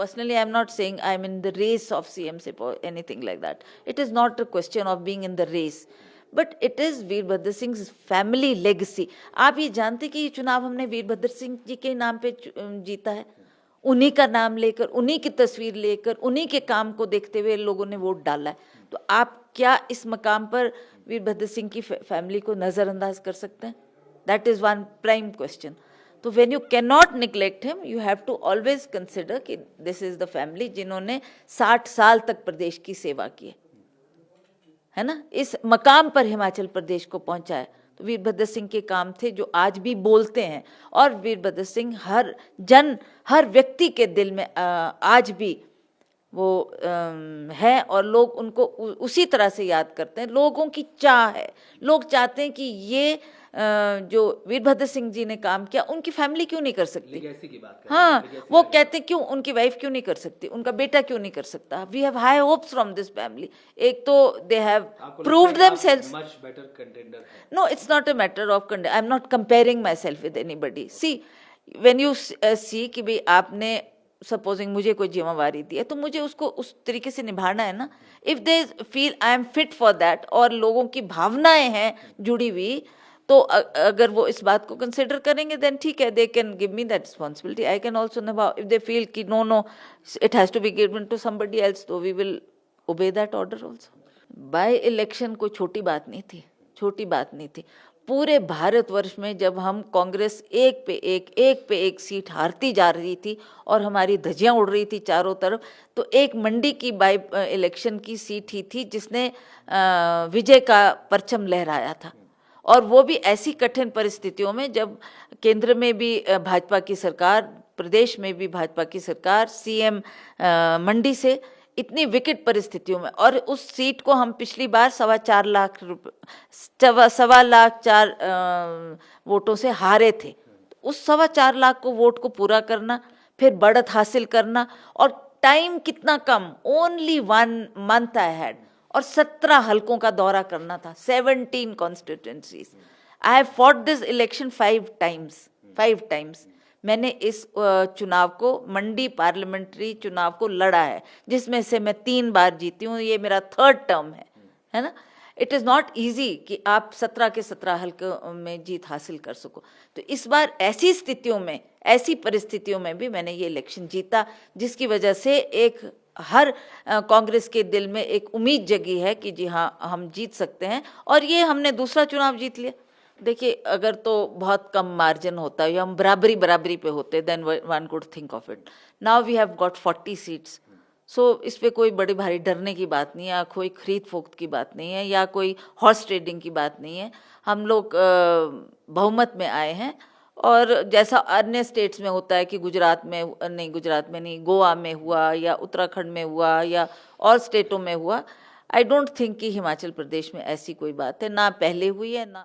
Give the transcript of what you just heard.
personally I am not saying I am in the race of CMship or anything like that. It is not a question of being in the race, but it is Virbhadra Singh family legacy. आप ये जानते कि ये चुनाव हमने वीरभद्र सिंह जी के नाम पे जीता है. उन्हीं का नाम लेकर, उन्हीं की तस्वीर लेकर, उन्हीं के काम को देखते हुए लोगों ने वोट डाला है. तो आप क्या इस मकाम पर वीरभद्र सिंह की फैमिली को नजरअंदाज कर सकते हैं? That is one prime question. तो when you can not neglect him, you have to always consider कि दिस इज द फैमिली जिन्होंने 60 साल तक प्रदेश की सेवा की है ना, इस मकाम पर हिमाचल प्रदेश को पहुंचाया. तो वीरभद्र सिंह के काम थे जो आज भी बोलते हैं, और वीरभद्र सिंह हर व्यक्ति के दिल में आज भी वो है, और लोग उनको उसी तरह से याद करते हैं. लोगों की चाह है, लोग चाहते हैं कि ये जो वीरभद्र सिंह जी ने काम किया, उनकी फैमिली क्यों नहीं कर सकती? की बात हाँ, वो कहते हैं क्यों उनकी वाइफ क्यों नहीं कर सकती, उनका बेटा क्यों नहीं कर सकता? We have high hopes from this family. एक तो they have proved themselves. Much better contender है. No, it's not a matter of contender. I am not comparing my self with anybody. See, when you see कि भाई आपने supposing मुझे कोई जिम्मेवारी दी है, तो मुझे उसको उस तरीके से निभाना है ना. If they feel I am fit for that, और लोगों की भावनाएं हैं जुड़ी हुई, तो अगर वो इस बात को कंसिडर करेंगे, देन ठीक है, they can give me that responsibility. I can also निभाओ. इफ दे फील कि no it has to be given to somebody else, तो we will obey that order also. By election कोई छोटी बात नहीं थी, छोटी बात नहीं थी. पूरे भारतवर्ष में जब हम कांग्रेस एक पे एक सीट हारती जा रही थी और हमारी धज्जियां उड़ रही थी चारों तरफ, तो एक मंडी की बाई इलेक्शन की सीट ही थी जिसने विजय का परचम लहराया था. और वो भी ऐसी कठिन परिस्थितियों में जब केंद्र में भी भाजपा की सरकार, प्रदेश में भी भाजपा की सरकार, सीएम मंडी से, इतनी विकट परिस्थितियों में, और उस सीट को हम पिछली बार 4.25 लाख वोटों से हारे थे. उस 4.25 लाख को वोट को पूरा करना, फिर बढ़त हासिल करना, और टाइम कितना कम, ओनली 1 month आई हैड, और 17 हलकों का दौरा करना था, 17 constituencies. I have fought this election 5 times. मैंने इस चुनाव को, मंडी पार्लियामेंट्री चुनाव को लड़ा है, जिसमें से मैं 3 बार जीती हूँ. ये मेरा 3rd टर्म है ना. इट इज़ नॉट ईजी कि आप 17 के 17 हल्कों में जीत हासिल कर सको. तो इस बार ऐसी स्थितियों में, ऐसी परिस्थितियों में भी मैंने ये इलेक्शन जीता, जिसकी वजह से एक हर कांग्रेस के दिल में एक उम्मीद जगी है कि जी हाँ, हम जीत सकते हैं. और ये हमने दूसरा चुनाव जीत लिया. देखिए, अगर तो बहुत कम मार्जिन होता है या हम बराबरी पे होते, then one could think of it. Now we have got 40 seats. So इस पे कोई बड़ी भारी डरने की बात नहीं है, या कोई खरीद फोक्त की बात नहीं है, या कोई हॉर्स ट्रेडिंग की बात नहीं है. हम लोग बहुमत में आए हैं. और जैसा अन्य स्टेट्स में होता है कि गुजरात में नहीं, गोवा में हुआ, या उत्तराखंड में हुआ, या और स्टेटों में हुआ, आई डोंट थिंक कि हिमाचल प्रदेश में ऐसी कोई बात है, ना पहले हुई है ना